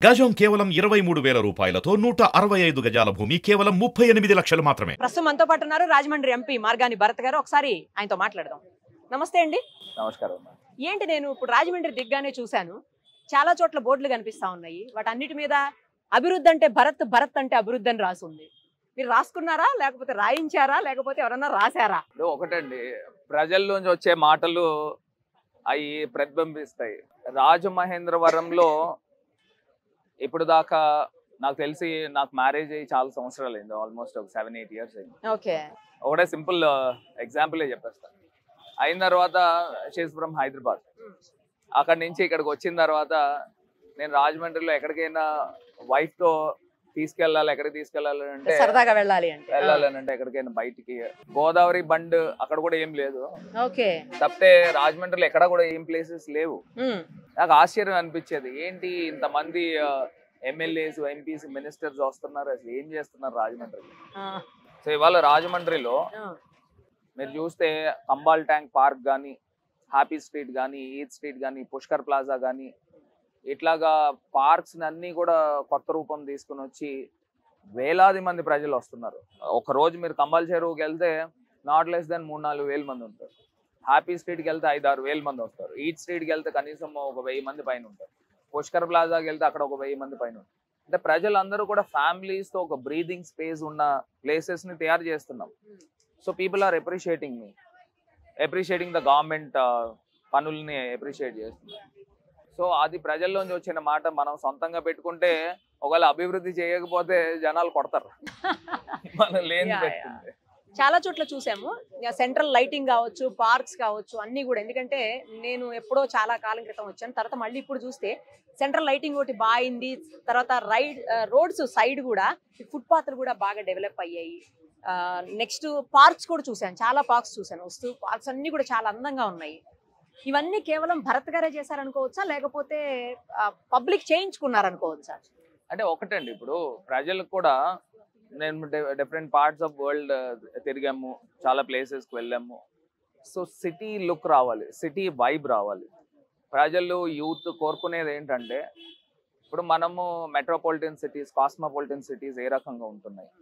గజం కేవలం 23,000 రూపాయలతో 165 గజాల భూమి కేవలం 38 లక్షలు మాత్రమే. ప్రస్తుతం మనతో పాటు ఉన్నారు రాజమండ్రి ఎంపీ మార్గాని భరత్ గారు. ఒకసారి ఆయనతో మాట్లాడదాం. నమస్తే అండి. నమస్కారం. ఏంటి, నేను ఇప్పుడు రాజమండ్రి దిగ్గానే చూశాను, చాలా చోట్ల బోర్డులు కనిపిస్తా ఉన్నాయి. వాటన్నిటి మీద అభివృద్ధి అంటే భరత్, భరత్ అంటే అభివృద్ధి అని రాసి ఉంది. మీరు రాసుకున్నారా, లేకపోతే రాయించారా, లేకపోతే ఎవరన్నా రాశారా? ఒకటండి, ప్రజల్లోంచి వచ్చే మాటలు అవి ప్రతిబింబిస్తాయి. రాజమహేంద్రవరంలో ఇప్పుడు దాకా నాకు తెలిసి, నాకు మ్యారేజ్ అయ్యి చాలా సంవత్సరాలు అయింది, ఆల్మోస్ట్ ఒక 7-8 years అయింది. ఓకే, ఒకటే సింపుల్ ఎగ్జాంపులే చెప్పేస్తాను. అయిన తర్వాత షీస్ ఫ్రమ్ హైదరాబాద్. అక్కడి నుంచి ఇక్కడికి వచ్చిన తర్వాత నేను రాజమండ్రిలో ఎక్కడికైనా వైఫ్తో తీసుకెళ్ళాలి, ఎక్కడికి తీసుకెళ్ళాలి అంటే సరదాగా వెళ్ళాలి అంటే ఎక్కడికైనా బయటికి, గోదావరి బండ్ అక్కడ కూడా ఏం లేదు. ఓకే, తప్పితే రాజమండ్రిలో ఎక్కడ కూడా ఏం ప్లేసెస్ లేవు. నాకు ఆశ్చర్యం అనిపించేది, ఏంటి ఇంతమంది ఎమ్మెల్యేస్, ఎంపీస్, మినిస్టర్స్ వస్తున్నారు, అసలు ఏం చేస్తున్నారు రాజమండ్రిలో. సో ఇవాళ రాజమండ్రిలో మీరు చూస్తే కంబాల్ ట్యాంక్ పార్క్ కానీ, హ్యాపీ స్ట్రీట్ కానీ, ఈద్ స్ట్రీట్ కానీ, పుష్కర్ ప్లాజా కానీ, ఇట్లాగా పార్క్స్ అన్నీ కూడా కొత్త రూపం తీసుకుని వచ్చి వేలాది మంది ప్రజలు వస్తున్నారు. ఒక రోజు మీరు కంబాల్ చెరువుకి వెళ్తే నాట్ లెస్ దెన్ 3-4 వేల మంది ఉంటారు. హ్యాపీ స్ట్రీట్కి వెళ్తే 5-6 వేల మంది వస్తారు. ఈద్ స్ట్రీట్కి వెళ్తే కనీసం ఒక 1000 మంది పైన ఉంటారు. పుష్కర్ ప్లాజాకి వెళ్తే అక్కడ ఒక 1000 మంది పైన ఉంటారు. అంటే ప్రజలందరూ కూడా ఫ్యామిలీస్తో ఒక బ్రీదింగ్ స్పేస్ ఉన్న ప్లేసెస్ని తయారు చేస్తున్నాం. So people are appreciating the government పనుల్ని అప్రిషియేట్ చేస్తున్నారు. సో అది ప్రజల్లోంచి వచ్చిన మాట. మనం సొంతంగా పెట్టుకుంటే ఒకవేళ అభివృద్ధి చేయకపోతే జనాలు కొడతారు. మనం లేని పెట్టుకుంటే. చాలా చోట్ల చూసాము, సెంట్రల్ లైటింగ్ కావచ్చు, పార్క్స్ కావచ్చు, అన్ని కూడా. ఎందుకంటే నేను ఎప్పుడో చాలా కాలం క్రితం వచ్చాను, తర్వాత మళ్ళీ ఇప్పుడు చూస్తే సెంట్రల్ లైటింగ్ ఒకటి బాగుంది. తర్వాత రోడ్స్ సైడ్ కూడా ఫుట్పాత్లు కూడా బాగా డెవలప్ అయ్యాయి. నెక్స్ట్ పార్క్స్ కూడా చూశాను, చాలా పార్క్స్ చూశాను. వస్తూ పార్క్స్ అన్ని కూడా చాలా అందంగా ఉన్నాయి. ఇవన్నీ కేవలం భరత్ గారే చేశారనుకోవచ్చా, లేకపోతే పబ్లిక్ చేయించుకున్నారనుకోవచ్చా? అంటే ఒకటండి, ఇప్పుడు ప్రజలకు కూడా, నేను డిఫరెంట్ పార్ట్స్ ఆఫ్ వరల్డ్ తిరిగాము, చాలా ప్లేసెస్కి వెళ్ళాము. సో సిటీ లుక్ రావాలి, సిటీ వైబ్ రావాలి. ప్రజలు, యూత్ కోరుకునేది ఏంటంటే, ఇప్పుడు మనము మెట్రోపాలిటన్ సిటీస్, కాస్మోపాలిటన్ సిటీస్ ఏ రకంగా ఉంటున్నాయి.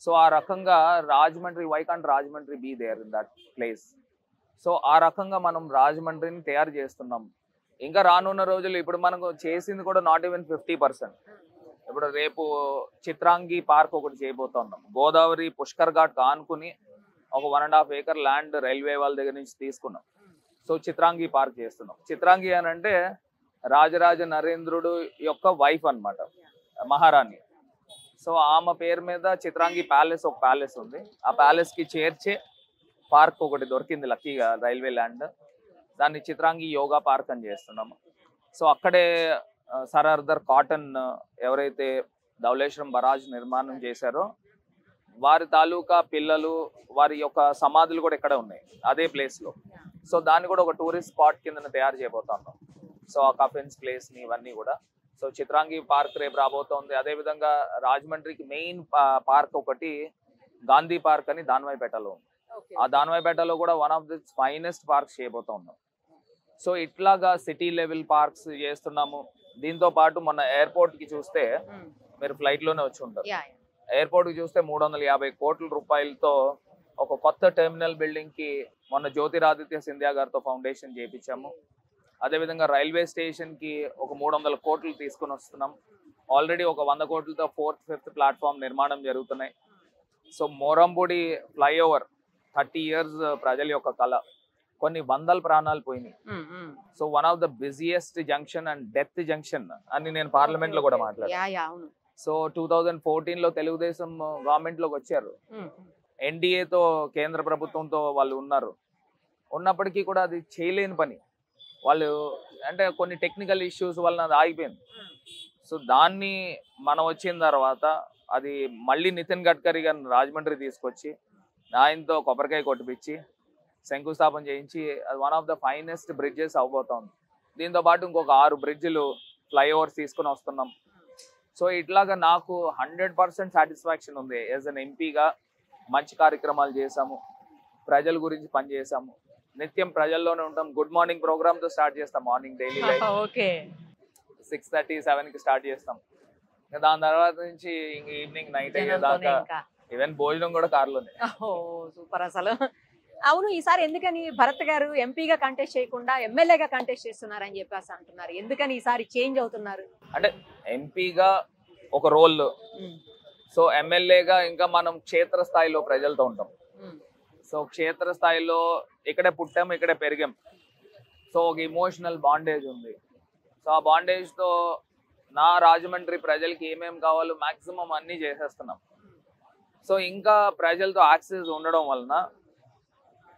సో ఆ రకంగా Rajahmundry, why can't Rajahmundry be there in that place. So ఆ రకంగా మనం రాజమండ్రిని తయారు చేస్తున్నాం. ఇంకా రానున్న రోజులు, ఇప్పుడు మనకు చేసింది కూడా నాట్ ఈవెన్ 50%. ఇప్పుడు రేపు చిత్రాంగి పార్క్ ఒకటి చేయబోతున్నాం. గోదావరి పుష్కర్ ఘాట్ ఆనుకుని ఒక 1.5 acre ల్యాండ్ రైల్వే వాళ్ళ దగ్గర నుంచి తీసుకున్నాం. సో చిత్రాంగి పార్క్ చేస్తున్నాం. చిత్రాంగి అని అంటే రాజరాజ నరేంద్రుడు యొక్క వైఫ్ అన్నమాట, మహారాణి. సో ఆమె పేరు మీద చిత్రాంగి ప్యాలెస్, ఒక ప్యాలెస్ ఉంది. ఆ ప్యాలెస్కి చేర్చే పార్క్ ఒకటి దొరికింది లక్కీగా, రైల్వే ల్యాండ్. దాన్ని చిత్రాంగి యోగా పార్క్ అని చేస్తున్నాము. సో అక్కడే సర్ కాటన్ ఎవరైతే ధవళేశ్వరం బరాజ్ నిర్మాణం చేశారో వారి తాలూకా పిల్లలు, వారి యొక్క సమాధులు కూడా ఇక్కడ ఉన్నాయి అదే ప్లేస్లో. సో దాన్ని కూడా ఒక టూరిస్ట్ స్పాట్ కింద తయారు చేయబోతున్నాం. సో ఆ కఫెన్స్ ప్లేస్ని ఇవన్నీ కూడా. సో చిత్రాంగి పార్క్ రేపు రాబోతోంది. అదేవిధంగా రాజమండ్రికి మెయిన్ పార్క్ ఒకటి గాంధీ పార్క్ అని దాన్వాయిపేటలో ఉంది. ఆ దాన్వాయిపేటలో కూడా one of the finest parks చేయబోతూ ఉన్నాం. సో ఇట్లాగా సిటీ లెవెల్ పార్క్స్ చేస్తున్నాము. దీంతో పాటు మొన్న ఎయిర్పోర్ట్కి చూస్తే, మీరు ఫ్లైట్లోనే వచ్చి ఉంటారు, ఎయిర్పోర్ట్కి చూస్తే 350 కోట్ల రూపాయలతో ఒక కొత్త టెర్మినల్ బిల్డింగ్కి మొన్న జ్యోతిరాదిత్య సింధియా గారితో ఫౌండేషన్ చేయించాము. అదేవిధంగా రైల్వే స్టేషన్కి ఒక 300 కోట్లు తీసుకుని వస్తున్నాం. ఆల్రెడీ ఒక 100 కోట్లతో 4th, 5th ప్లాట్ఫామ్ నిర్మాణం జరుగుతున్నాయి. సో మోరంపూడి ఫ్లైఓవర్ 30 years ప్రజల యొక్క కళ, కొన్ని 100 ప్రాణాలు పోయినాయి. So one of the busiest junction and death junction అని నేను పార్లమెంట్ లో కూడా మాట్లాడాను. సో 2014లో తెలుగుదేశం గవర్నమెంట్ లోకి వచ్చారు. ఎన్డీఏతో, కేంద్ర ప్రభుత్వంతో వాళ్ళు ఉన్నప్పటికీ కూడా అది చేయలేని పని. వాళ్ళు అంటే కొన్ని టెక్నికల్ ఇష్యూస్ వలన అది ఆగిపోయింది. సో దాన్ని మనం వచ్చిన తర్వాత అది మళ్ళీ నితిన్ గడ్కరీ గారిని రాజమండ్రి తీసుకొచ్చి ఆయనతో కొబ్బరికాయ కొట్టిపించి శంకుస్థాపన చేయించి అది one of the finest bridges అవబోతోంది. దీంతో పాటు ఇంకొక 6 బ్రిడ్జిలు, ఫ్లైఓవర్స్ తీసుకుని వస్తున్నాం. సో ఇట్లాగా నాకు 100% సాటిస్ఫాక్షన్ ఉంది. యాజ్ అన్ ఎంపీగా మంచి కార్యక్రమాలు చేశాము, ప్రజల గురించి పనిచేసాము. నిత్యం ప్రజల్లోనే ఉంటాం. గుడ్ మార్నింగ్ ప్రోగ్రామ్ తో స్టార్ట్ చేస్తాం మార్నింగ్ డైలీ లైఫ్. 6:30, 7కి స్టార్ట్ చేస్తాం. దాని తర్వాత నుంచి ఇంక ఈవినింగ్ నైట్ అయ్యేదాకా ఈవెన్ భోజనం కూడా కార్లోనే. సూపర్ అసలు. అవును, ఈసారి ఎందుకని భరత్ గారు ఎంపీగా కంటెస్ట్ చేయకుండా ఎమ్మెల్యేగా కంటెస్ట్ చేస్తున్నారని చెప్పేసి అంటున్నారు. ఎందుకని ఈసారి చేంజ్ అవుతున్నారు? అంటే ఎంపీగా ఒక రోల్, సో ఎమ్మెల్యేగా ఇంకా మనం క్షేత్ర స్థాయిలో ప్రజలతో ఉంటాం. సో క్షేత్ర స్థాయిలో ఇక్కడే పుట్టాం, ఇక్కడే పెరిగాం. సో ఒక ఇమోషనల్ బాండేజ్ ఉంది. సో ఆ బాండేజ్తో నా రాజమండ్రి ప్రజలకి ఏమేమి కావాలో మాక్సిమం అన్నీ చేసేస్తున్నాం. సో ఇంకా ప్రజలతో యాక్సెస్ ఉండడం వలన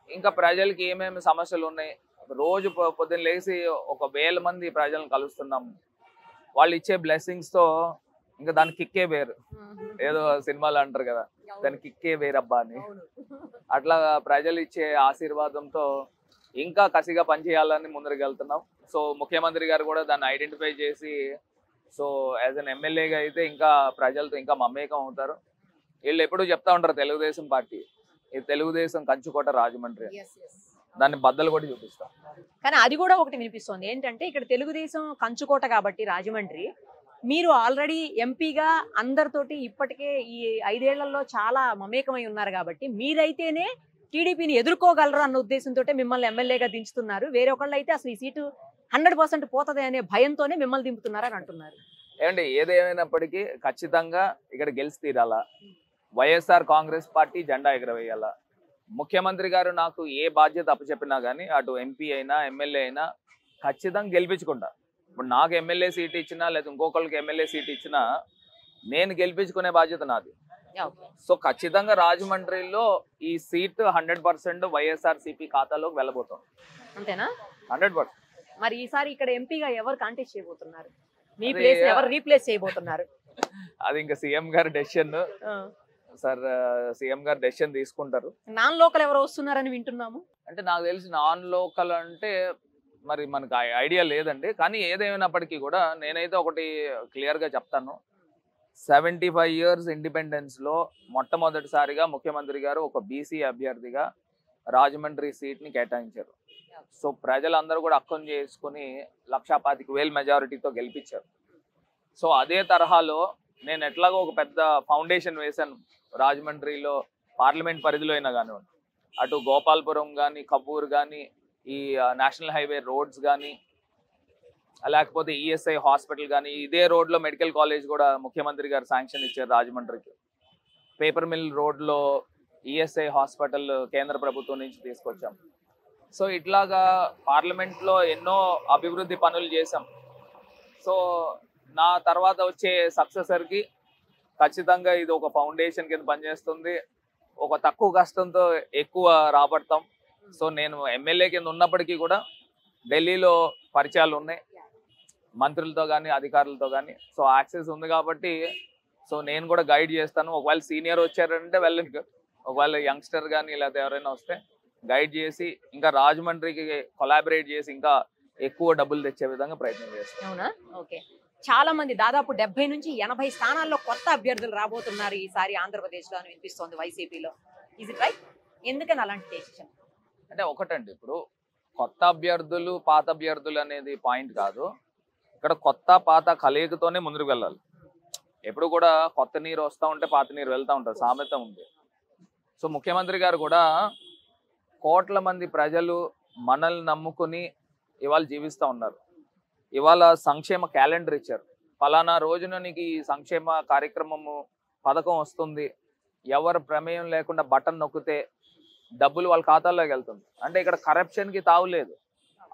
ఇంకా ప్రజలకి ఏమేమి సమస్యలు ఉన్నాయి, రోజు పొద్దున్న లేచి 1,000 మంది ప్రజలను కలుస్తున్నాం. వాళ్ళు ఇచ్చే బ్లెస్సింగ్స్తో ఇంకా దాని కిక్కే వేరు. ఏదో సినిమాలు అంటారు కదా, దాని కిక్కే వేరబ్బా అని. అట్లా ప్రజలు ఇచ్చే ఆశీర్వాదంతో ఇంకా కసిగా పనిచేయాలని ముందరికి వెళ్తున్నాం. సో ముఖ్యమంత్రి గారు కూడా దాన్ని ఐడెంటిఫై చేసి, సో యాజ్ అన్ ఎమ్మెల్యేగా అయితే ఇంకా ప్రజలతో ఇంకా మమేకం అవుతారు. వీళ్ళు ఎప్పుడూ చెప్తా ఉంటారు తెలుగుదేశం పార్టీ, ఈ తెలుగుదేశం కంచుకోట రాజమండ్రి, దాన్ని బద్దలు కూడా చూపిస్తాం. కానీ అది కూడా ఒకటి వినిపిస్తోంది ఏంటంటే, ఇక్కడ తెలుగుదేశం కంచుకోట కాబట్టి రాజమండ్రి, మీరు ఆల్రెడీ ఎంపీగా అందరితోటి ఇప్పటికే ఈ 5 ఏళ్లలో చాలా మమేకమై ఉన్నారు కాబట్టి మీరైతేనే టీడీపీని ఎదుర్కోగలరు అన్న ఉద్దేశంతో మిమ్మల్ని ఎమ్మెల్యేగా దించుతున్నారు. వేరే ఒకళ్ళు అయితే అసలు ఈ సీటు 100% పోతుంది అనే భయంతోనే మిమ్మల్ని దింపుతున్నారని అంటున్నారు. ఏమంటే ఏదేమైనప్పటికీ ఖచ్చితంగా ఇక్కడ గెలిచి తీరాలా, వైఎస్ఆర్ కాంగ్రెస్ పార్టీ జెండా ఎగరవేయాలా. ముఖ్యమంత్రి గారు నాకు ఏ బాధ్యత అప్పచెప్పినా కానీ, అటు ఎంపీ అయినా ఎమ్మెల్యే అయినా ఖచ్చితంగా గెలిపించుకుంటా. ఇప్పుడు నాకు ఎమ్మెల్యే సీట్ ఇచ్చినా లేదా ఇంకొకరికి ఎమ్మెల్యే సీట్ ఇచ్చినా నేను గెలిపించుకునే బాధ్యత నాది. సో ఖచ్చితంగా రాజమండ్రిలో ఈ సీట్ 100% వైఎస్ఆర్సీపీ ఖాతాలోకి వెళ్ళబోతుంది. అంతేనా? 100%. మరి ఈసారి ఇక్కడ ఎంపీగా ఎవరు కాంటెస్ట్ చేయబోతున్నారు? మీ ప్లేస్ ఎవరు రీప్లేస్ చేయబోతున్నారు? అది ఇంకా సీఎం గారి డెసిషన్. సార్ సీఎం గారు డెసిషన్ తీసుకుంటారు. నాన్ లోకల్ ఎవరు వస్తున్నారని వింటున్నాము. అంటే నాకు తెలిసి నాన్ లోకల్ అంటే మరి మనకు ఐడియా లేదండి. కానీ ఏదేమైనప్పటికీ కూడా నేనైతే ఒకటి క్లియర్గా చెప్తాను, 75 years ఇండిపెండెన్స్లో మొట్టమొదటిసారిగా ముఖ్యమంత్రి గారు ఒక బీసీ అభ్యర్థిగా రాజమండ్రి సీట్ని కేటాయించారు. సో ప్రజలందరూ కూడా అక్కం చేసుకుని 1,25,000 మెజారిటీతో గెలిపించారు. సో అదే తరహాలో నేను ఎట్లాగో ఒక పెద్ద ఫౌండేషన్ వేశాను రాజమండ్రిలో, పార్లమెంట్ పరిధిలో అయినా కానివ్వండి, అటు గోపాల్పురం కానీ, కపూర్ కానీ, ఈ నేషనల్ హైవే రోడ్స్ కానీ, లేకపోతే ఈఎస్ఐ హాస్పిటల్ కానీ, ఇదే రోడ్లో మెడికల్ కాలేజ్ కూడా ముఖ్యమంత్రి గారు శాంక్షన్ ఇచ్చారు రాజమండ్రికి. పేపర్ మిల్ రోడ్లో ఈఎస్ఐ హాస్పిటల్ కేంద్ర ప్రభుత్వం నుంచి తీసుకొచ్చాం. సో ఇట్లాగా పార్లమెంట్లో ఎన్నో అభివృద్ధి పనులు చేశాం. సో నా తర్వాత వచ్చే సక్సెసర్కి ఖచ్చితంగా ఇది ఒక ఫౌండేషన్ కింద పనిచేస్తుంది. ఒక తక్కువ కష్టంతో ఎక్కువ రాబడతాం. సో నేను ఎమ్మెల్యే కింద ఉన్నప్పటికీ కూడా ఢిల్లీలో పరిచయాలు ఉన్నాయి, మంత్రులతో కానీ అధికారులతో కానీ. సో యాక్సెస్ ఉంది కాబట్టి సో నేను కూడా గైడ్ చేస్తాను. ఒకవేళ సీనియర్ వచ్చారంటే వెళ్ళండి, ఒకవేళ యంగ్స్టర్ కానీ లేకపోతే ఎవరైనా వస్తే గైడ్ చేసి ఇంకా రాజమండ్రికి కొలాబరేట్ చేసి ఇంకా ఎక్కువ డబ్బులు తెచ్చే విధంగా ప్రయత్నం చేస్తాను. అవునా? ఓకే. చాలా మంది దాదాపు 70 నుంచి 80 స్థానాల్లో కొత్త అభ్యర్థులు రాబోతున్నారు ఈసారి ఆంధ్రప్రదేశ్లో అని వినిపిస్తోంది వైసీపీలో. Is it right? ఎందుకని అలాంటి డెసిషన్? అంటే ఒకటండి, ఇప్పుడు కొత్త అభ్యర్థులు పాత అభ్యర్థులు అనేది పాయింట్ కాదు. ఇక్కడ కొత్త పాత కలయికతోనే ముందుకు వెళ్ళాలి. ఎప్పుడు కూడా కొత్త నీరు వస్తూ ఉంటే పాత నీరు వెళ్తూ ఉంటుంది, సామెత ఉంది. సో ముఖ్యమంత్రి గారు కూడా కోట్ల మంది ప్రజలు మనల్ని నమ్ముకుని ఇవాళ జీవిస్తూ ఉన్నారు. ఇవాళ సంక్షేమ క్యాలెండర్ ఇచ్చారు. ఫలానా రోజున నీకు ఈ సంక్షేమ కార్యక్రమము పథకం వస్తుంది, ఎవరు ప్రమేయం లేకుండా బటన్ నొక్కితే డబ్బులు వాళ్ళ ఖాతాల్లోకి వెళ్తుంది. అంటే ఇక్కడ కరప్షన్కి తావులేదు,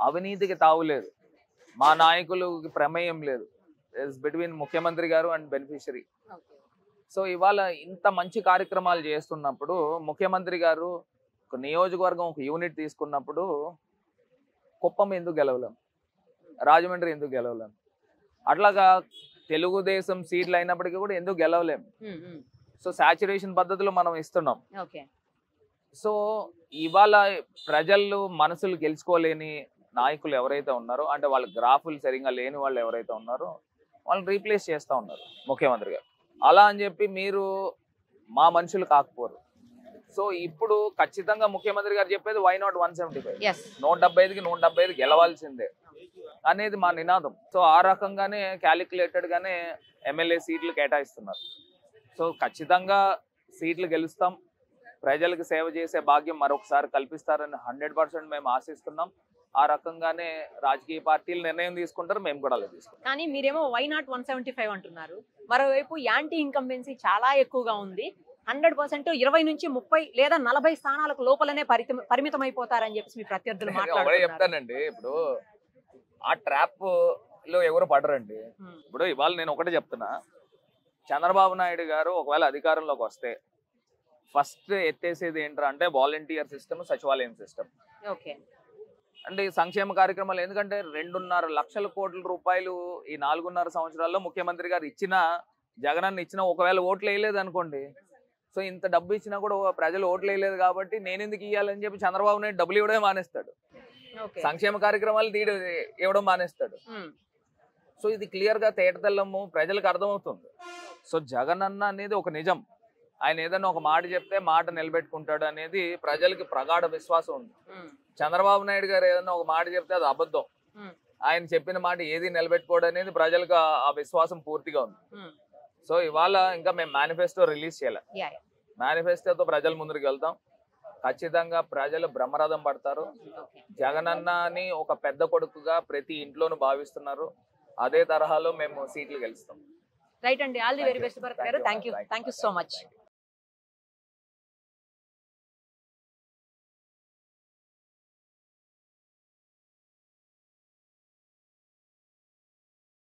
అవినీతికి తావులేదు, మా నాయకులకి ప్రమేయం లేదు. ఇట్స్ బిట్వీన్ ముఖ్యమంత్రి గారు అండ్ బెనిఫిషరీ. సో ఇవాళ ఇంత మంచి కార్యక్రమాలు చేస్తున్నప్పుడు ముఖ్యమంత్రి గారు ఒక నియోజకవర్గం ఒక యూనిట్ తీసుకున్నప్పుడు కుప్పం ఎందుకు గెలవలేం, రాజమండ్రి ఎందుకు గెలవలేం, అట్లాగా తెలుగుదేశం సీట్లు అయినప్పటికీ కూడా ఎందుకు గెలవలేం. సో సాచురేషన్ పద్ధతిలో మనం ఇస్తున్నాం. సో ఇవాళ ప్రజలు మనసులు గెలుచుకోలేని నాయకులు ఎవరైతే ఉన్నారో, అంటే వాళ్ళ గ్రాఫులు సరిగ్గా లేని వాళ్ళు ఎవరైతే ఉన్నారో వాళ్ళని రీప్లేస్ చేస్తూ ఉన్నారు ముఖ్యమంత్రి గారు. అలా అని చెప్పి మీరు మా మనుషులు కాకపోరు. సో ఇప్పుడు ఖచ్చితంగా ముఖ్యమంత్రి గారు చెప్పేది వై నాట్ 175, 175కి 175 గెలవాల్సిందే. అనేది మా నినాదం. సో ఆ రకంగానే క్యాలిక్యులేటెడ్ గానే ఎమ్మెల్యే సీట్లు కేటాయిస్తున్నారు. సో ఖచ్చితంగా సీట్లు గెలుస్తాం, ప్రజలకు సేవ చేసే భాగ్యం మరొకసారి కల్పిస్తారని 100% మేము ఆశిస్తున్నాం. ఆ రకంగానే రాజకీయ పార్టీలు నిర్ణయం తీసుకుంటారు, మేము కూడా అలా తీసుకుంటాం. కానీ మీరేమో వై నాట్ 175 అంటున్నారు. మరోవైపు యాంటీ ఇన్కంబెన్సీ చాలా ఎక్కువగా ఉంది. 100% 20 నుంచి 30 లేదా 40 స్థానాలకు లోపలనే పరిమితం అయిపోతారని చెప్పి మీ ప్రత్యర్థులు ఒకటే మాట్లాడుతున్నారు. చెప్తానండి, ఇప్పుడు ఆ ట్రాప్ లో ఎవరు పడరండి. ఇప్పుడు ఇవాళ నేను ఒకటే చెప్తున్నా, చంద్రబాబు నాయుడు గారు ఒకవేళ అధికారంలోకి వస్తే ఫస్ట్ ఎత్తేసేది ఏంట్రా అంటే వాలంటీర్ సిస్టమ్, సచివాలయం సిస్టమ్. ఓకే. అంటే ఈ సంక్షేమ కార్యక్రమాలు, ఎందుకంటే 2.5 లక్షల కోట్ల రూపాయలు ఈ 4.5 సంవత్సరాల్లో ముఖ్యమంత్రి గారు ఇచ్చినా, జగనన్న ఇచ్చినా ఒకవేళ ఓట్లు వేయలేదు అనుకోండి, సో ఇంత డబ్బు ఇచ్చినా కూడా ప్రజలు ఓట్లు వేయలేదు కాబట్టి నేను ఎందుకు ఇవ్వాలని చెప్పి చంద్రబాబు నాయుడు డబ్బులు ఇవ్వడమే మానేస్తాడు, సంక్షేమ కార్యక్రమాలు ఇవ్వడం మానేస్తాడు. సో ఇది క్లియర్ గా తేటతెల్లము ప్రజలకు అర్థమవుతుంది. సో జగనన్న అనేది ఒక నిజం, ఆయన ఏదైనా ఒక మాట చెప్తే మాట నిలబెట్టుకుంటాడు అనేది ప్రజలకి ప్రగాఢ విశ్వాసం ఉంది. చంద్రబాబు నాయుడు గారు ఏదైనా ఒక మాట చెప్తే అది అబద్ధం, ఆయన చెప్పిన మాట ఏది నిలబెట్టుకోవడం అనేది ప్రజలకు ఆ విశ్వాసం పూర్తిగా ఉంది. సో ఇవాళ ఇంకా మేము మేనిఫెస్టో రిలీజ్ చేయాలి, మేనిఫెస్టోతో ప్రజల ముందుకు వెళ్తాం. ఖచ్చితంగా ప్రజలు బ్రహ్మరథం పడతారు. జగనన్నని ఒక పెద్ద కొడుకుగా ప్రతి ఇంట్లోనూ భావిస్తున్నారు. అదే తరహాలో మేము సీట్లు గెలుస్తాం. రైట్ అండి, all the very best. Thank you so much.